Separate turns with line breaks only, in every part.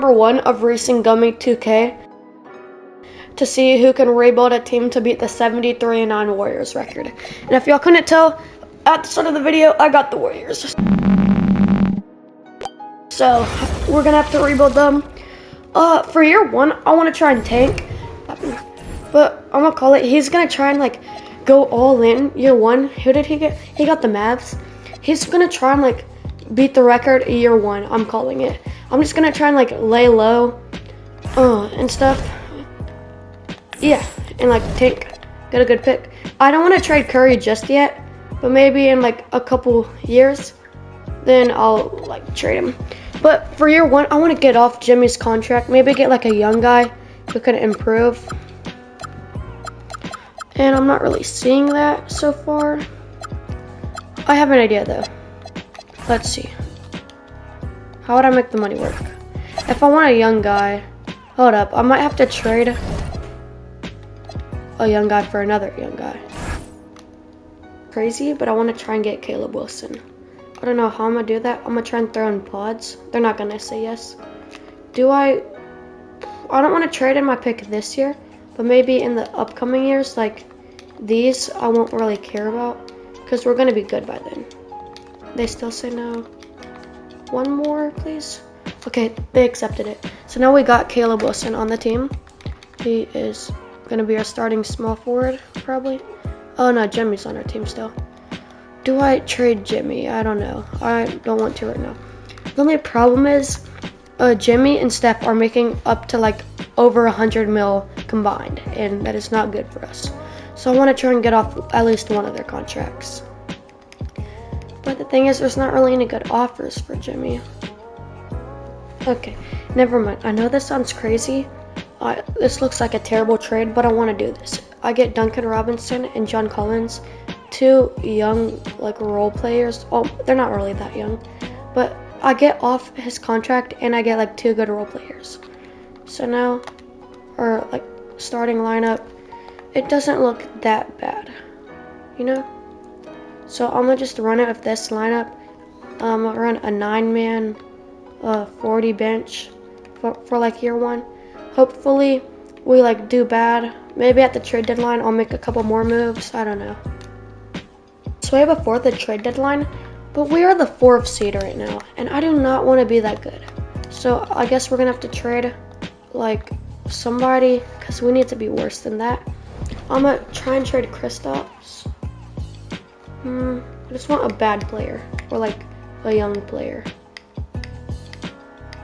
number 1 of racing Gummy2k to see who can rebuild a team to beat the 73-9 Warriors record. And if y'all couldn't tell, at the start of the video, I got the Warriors. So, we're gonna have to rebuild them. For year 1, I wanna try and tank. But I'm gonna call it, he's gonna try and like go all in year 1. Who did he get? He got the Mavs. He's gonna try and like beat the record year 1, I'm calling it. I'm just gonna try and like lay low and stuff. Yeah, and like tank, get a good pick. I don't want to trade Curry just yet, but maybe in like a couple years, then I'll like trade him. But for year 1, I want to get off Jimmy's contract. Maybe get like a young guy who can improve. And I'm not really seeing that so far. I have an idea though. Let's see. How would I make the money work? If I want a young guy, hold up, I might have to trade a young guy for another young guy. Crazy, but I want to try and get Caleb Wilson. I don't know how I'm gonna do that. I'm gonna try and throw in pods. They're not gonna say yes. I don't want to trade in my pick this year, but maybe in the upcoming years, like these, I won't really care about because we're gonna be good by then. They still say no. One more, please. Okay, they accepted it. So now we got Caleb Wilson on the team. He is gonna be our starting small forward, probably. Oh no, Jimmy's on our team still. Do I trade Jimmy? I don't know. I don't want to right now. The only problem is Jimmy and Steph are making up to like over 100 mil combined, and that is not good for us. So I want to try and get off at least one of their contracts. But the thing is, there's not really any good offers for Jimmy. Okay, never mind. I know this sounds crazy. This looks like a terrible trade, but I want to do this. I get Duncan Robinson and John Collins, 2 young like role players. Oh, they're not really that young, but I get off his contract and I get like 2 good role players. So now, or like starting lineup, it doesn't look that bad, you know? So I'm gonna just run it with this lineup. I'll run a 9-man, 40 bench for like year 1. Hopefully we like do bad. Maybe at the trade deadline I'll make a couple more moves. I don't know. So we have a 4th at trade deadline, but we are the 4th seed right now, and I do not want to be that good. So I guess we're gonna have to trade like somebody because we need to be worse than that. I'm gonna try and trade Kristaps. I just want a bad player or like a young player,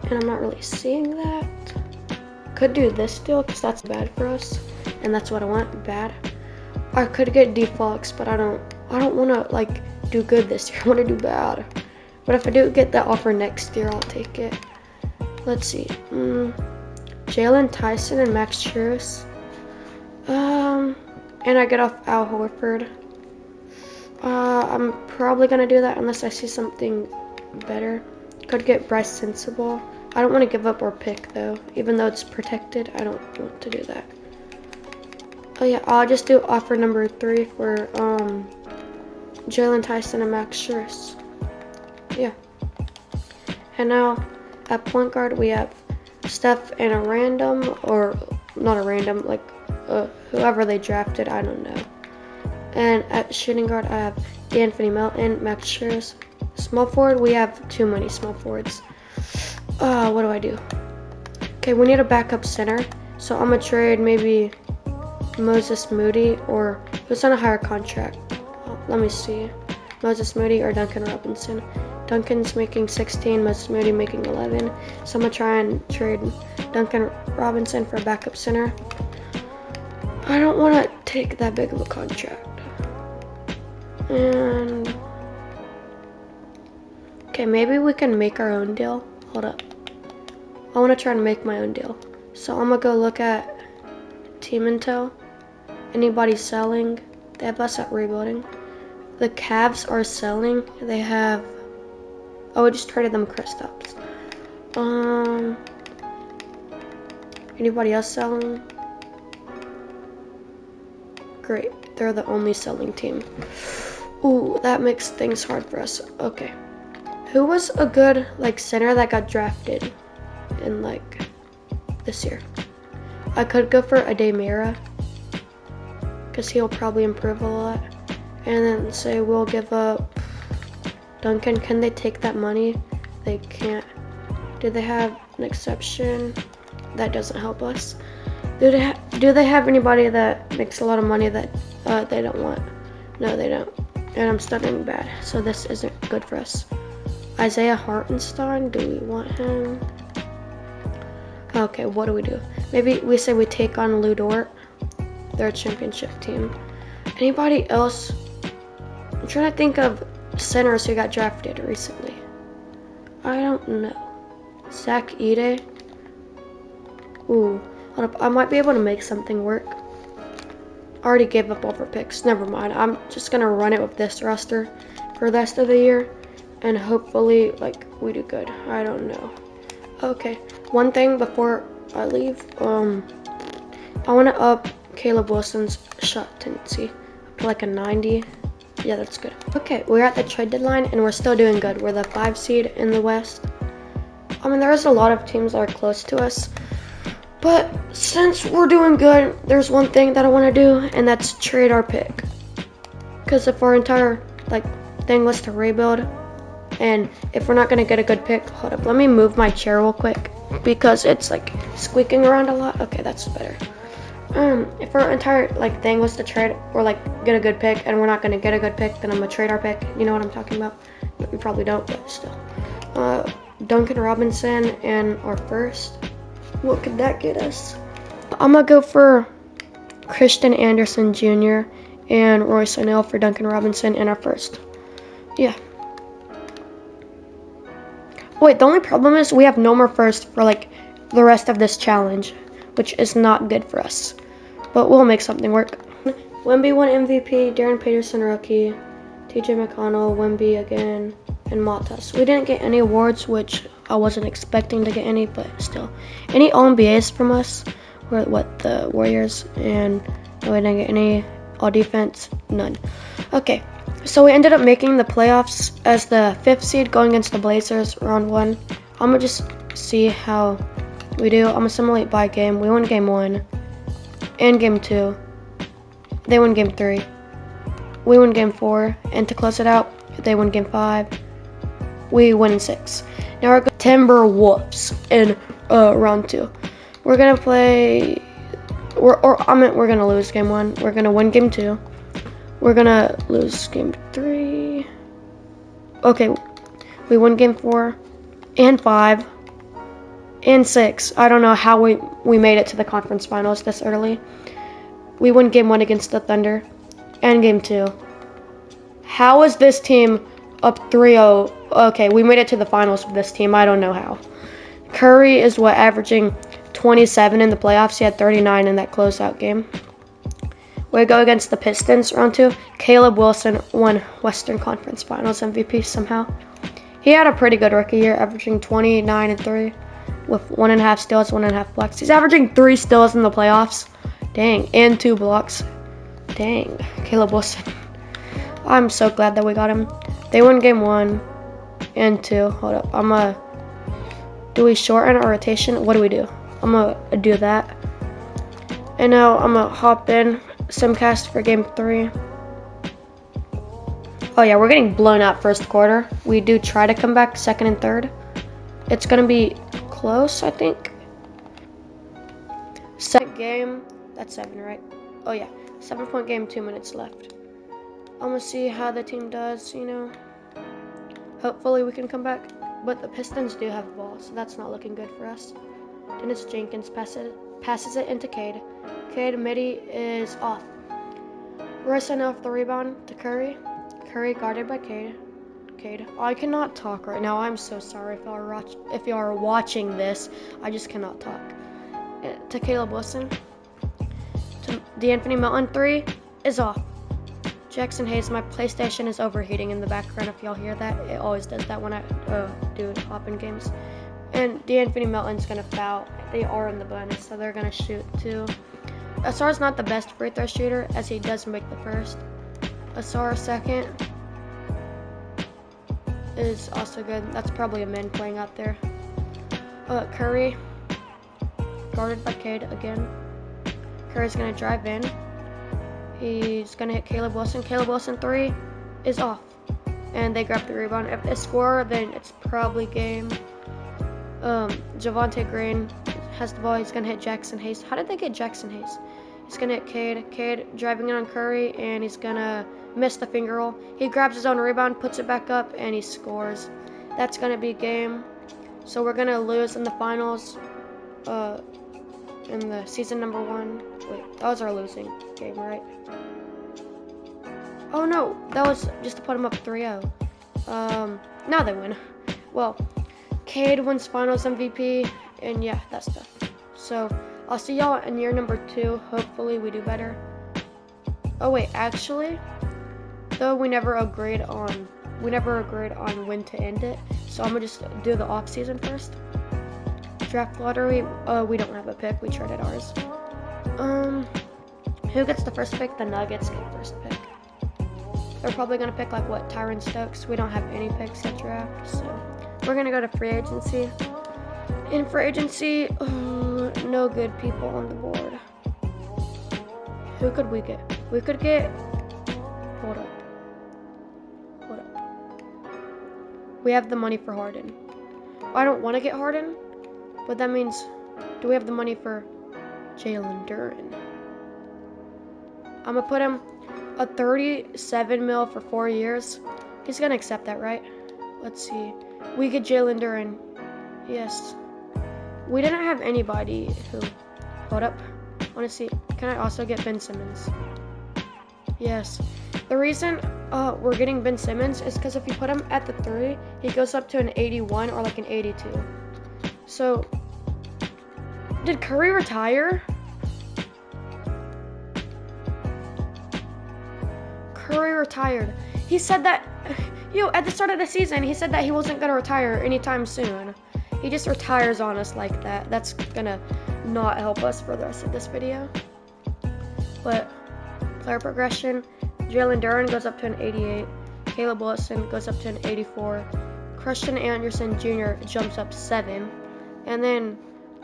and I'm not really seeing that. Could do this deal because that's bad for us, and that's what I want, bad. I could get defaults, but I don't want to like do good this year. I want to do bad. But if I do get that offer next year, I'll take it. Let's see. Jalen Tyson and Max Strus. And I get off Al Horford. I'm probably gonna do that unless I see something better. Could get Bryce Sensible. I don't want to give up our pick though, even though it's protected. I don't want to do that. Oh yeah, I'll just do offer number 3 for Jalen Tyson and Max Strus. Yeah. And now at point guard we have Steph and a random, or not a random, like whoever they drafted, I don't know. And at shooting guard I have D'Anthony Melton, Max Strus. Small forward, we have too many small forwards. What do I do? Okay, we need a backup center, so I'm gonna trade maybe Moses Moody, or who's on a higher contract. Let me see. Moses Moody or Duncan Robinson. Duncan's making 16, Moses Moody making 11. So I'm gonna try and trade Duncan Robinson for a backup center. I don't want to take that big of a contract. And okay, maybe we can make our own deal. Hold up. I want to try and make my own deal. So I'm gonna go look at Team Intel. Anybody selling? They have us at rebuilding. The Cavs are selling. They have. Oh, I just traded them Kristaps. Anybody else selling? Great, they're the only selling team. Ooh, that makes things hard for us. Okay. Who was a good like center that got drafted in like this year. I could go for Ademira because he'll probably improve a lot, and then say we'll give up Duncan. Can they take that money? They can't. Do they have an exception? That doesn't help us. Do they have anybody that makes a lot of money that they don't want? No, they don't. And I'm studying bad, so this isn't good for us. Isaiah Hartenstein, do we want him? Okay, what do we do? Maybe we say we take on Lou Dort. They're a championship team. Anybody else? I'm trying to think of centers who got drafted recently. I don't know. Zach Ide. Ooh, hold up. I might be able to make something work. I already gave up all our picks. Never mind. I'm just gonna run it with this roster for the rest of the year, and hopefully, like, we do good. I don't know. Okay, one thing before I leave, I want to up Caleb Wilson's shot tendency up to like a 90. Yeah, that's good. Okay, we're at the trade deadline, and we're still doing good. We're the 5 seed in the West. I mean, there's a lot of teams that are close to us. But since we're doing good, there's one thing that I want to do, and that's trade our pick. Because if our entire thing was to rebuild, and if we're not going to get a good pick, hold up, let me move my chair real quick because it's like squeaking around a lot. Okay, that's better. If our entire thing was to trade or get a good pick, and we're not going to get a good pick, then I'm going to trade our pick. You know what I'm talking about? You probably don't, but still. Duncan Robinson and our first. What could that get us? I'm going to go for Christian Anderson Jr. and Royce O'Neal for Duncan Robinson and our first. Yeah. Wait, the only problem is we have no more first for the rest of this challenge, which is not good for us. But we'll make something work. Wemby won MVP, Darren Peterson rookie, TJ McConnell, Wemby again, and Matas. We didn't get any awards, which I wasn't expecting to get any, but still. Any All-NBAs from us were the Warriors, and no, we didn't get any All-Defense, none. Okay, so we ended up making the playoffs as the 5th seed going against the Blazers round 1. I'm gonna just see how we do. I'm gonna simulate by game. We won game 1 and game 2. They won game 3. We won game 4, and to close it out, they won game 5. We win in 6. Now we're going Timberwolves in round 2. We're gonna play. We're gonna lose game 1. We're gonna win game 2. We're gonna lose game 3. Okay, we won game 4 and 5 and 6. I don't know how we made it to the conference finals this early. We won game 1 against the Thunder and game 2. How is this team up 3-0? Okay, we made it to the finals with this team. I don't know how. Curry is averaging 27 in the playoffs. He had 39 in that closeout game. We go against the Pistons round 2. Caleb Wilson won Western Conference Finals MVP somehow. He had a pretty good rookie year, averaging 29 and 3 with 1.5 steals, 1.5 blocks. He's averaging 3 steals in the playoffs. Dang, and 2 blocks. Dang, Caleb Wilson. I'm so glad that we got him. They won game 1 and 2. Hold up, do we shorten our rotation? What do we do? I'm gonna do that. And now I'm gonna hop in Simcast for game 3. Oh yeah, we're getting blown out first quarter. We do try to come back second and third. It's gonna be close, I think. Second game, that's 7, right? Oh yeah, 7-point game, 2 minutes left. I'm gonna see how the team does, Hopefully we can come back. But the Pistons do have the ball, so that's not looking good for us. Dennis Jenkins passes it into Cade. Cade midi is off. Royce O'Neal for the rebound to Curry. Curry guarded by Cade. I cannot talk right now. I'm so sorry if you are watching this. I just cannot talk. To Caleb Wilson. To D'Anthony Melton. 3 is off. Jackson Hayes, my PlayStation is overheating in the background. If y'all hear that, it always does that when I do hop-in games. And D'Anthony Melton's gonna foul. They are in the bonus, so they're gonna shoot too. Asar's not the best free throw shooter, as he does make the first. Asar second is also good. That's probably a man playing out there. Curry, guarded by Cade again. Curry's gonna drive in. He's gonna hit Caleb Wilson. Caleb Wilson 3 is off. And they grab the rebound. If they score, then it's probably game. Javonte Green has the ball. He's gonna hit Jackson Hayes. How did they get Jackson Hayes? He's gonna hit Cade. Cade driving in on Curry, and he's gonna miss the finger roll. He grabs his own rebound, puts it back up, and he scores. That's gonna be game. So we're gonna lose in the finals. In the season number 1. Wait, that was our losing game, right? Oh no, that was just to put them up 3-0. Now they win. Well, Cade wins finals MVP, and yeah, that stuff. So I'll see y'all in year number 2. Hopefully we do better. Oh wait, actually, though we never agreed on when to end it. So I'm gonna just do the off season first. Draft lottery. We don't have a pick. We traded ours. Who gets the first pick? The Nuggets get first pick. They're probably gonna pick like what, Tyron Stokes. We don't have any picks at draft, so we're gonna go to free agency. In free agency, no good people on the board. Who could we get? We could get. Hold up. We have the money for Harden. I don't want to get Harden, but that means, do we have the money for Jalen Duren? I'm gonna put him a 37 mil for 4 years. He's gonna accept that, right? Let's see. We get Jalen Duren. Yes. We didn't have anybody who. Hold up. Want to see? Can I also get Ben Simmons? Yes. The reason we're getting Ben Simmons is because if you put him at the 3, he goes up to an 81 or like an 82. So, did Curry retire? Curry retired. He said that, at the start of the season, he said that he wasn't going to retire anytime soon. He just retires on us like that. That's going to not help us for the rest of this video. But, player progression, Jalen Duren goes up to an 88. Caleb Wilson goes up to an 84. Christian Anderson Jr. jumps up 7. And then,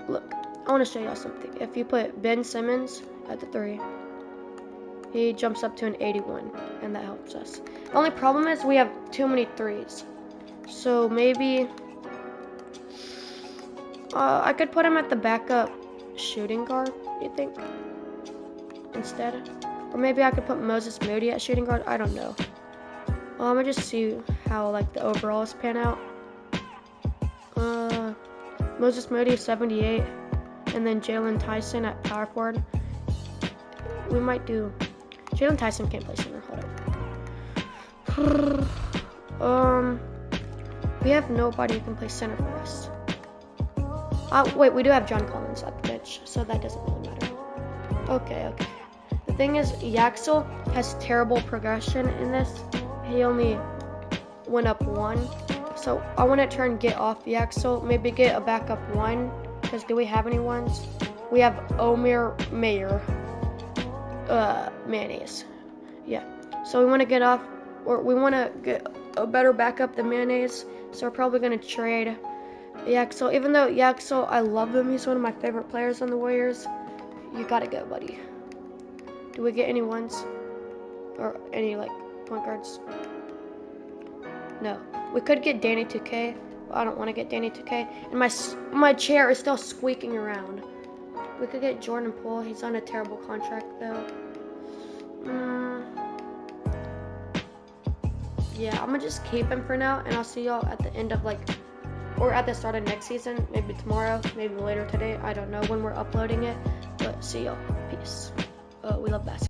look, I want to show y'all something. If you put Ben Simmons at the 3, he jumps up to an 81, and that helps us. The only problem is we have too many 3s. So maybe I could put him at the backup shooting guard, you think? Instead? Or maybe I could put Moses Moody at shooting guard. I don't know. I'm gonna just see how like the overalls pan out. Moses Moody is 78, and then Jalen Tyson at power forward. We might do. Jalen Tyson can't play center. Hold up. We have nobody who can play center for us. Wait, we do have John Collins at the bench, so that doesn't really matter. Okay. The thing is, Yaxel has terrible progression in this. He only went up 1. So I want to try and get off Yaxel. Maybe get a backup 1. Because do we have any ones? We have Omer Mayer. Mayonnaise. Yeah. So we want to get off, or we want to get a better backup than Mayonnaise. So we're probably going to trade Yaxel. Even though Yaxel, I love him. He's one of my favorite players on the Warriors. You got to go, buddy. Do we get any ones? Or any, like, point guards? No. We could get Gummy2k, but I don't want to get Gummy2k. And my chair is still squeaking around. We could get Jordan Poole. He's on a terrible contract, though. Yeah, I'm going to just keep him for now, and I'll see y'all at the end of, like, or at the start of next season. Maybe tomorrow, maybe later today. I don't know when we're uploading it, but see y'all. Peace. We love basketball.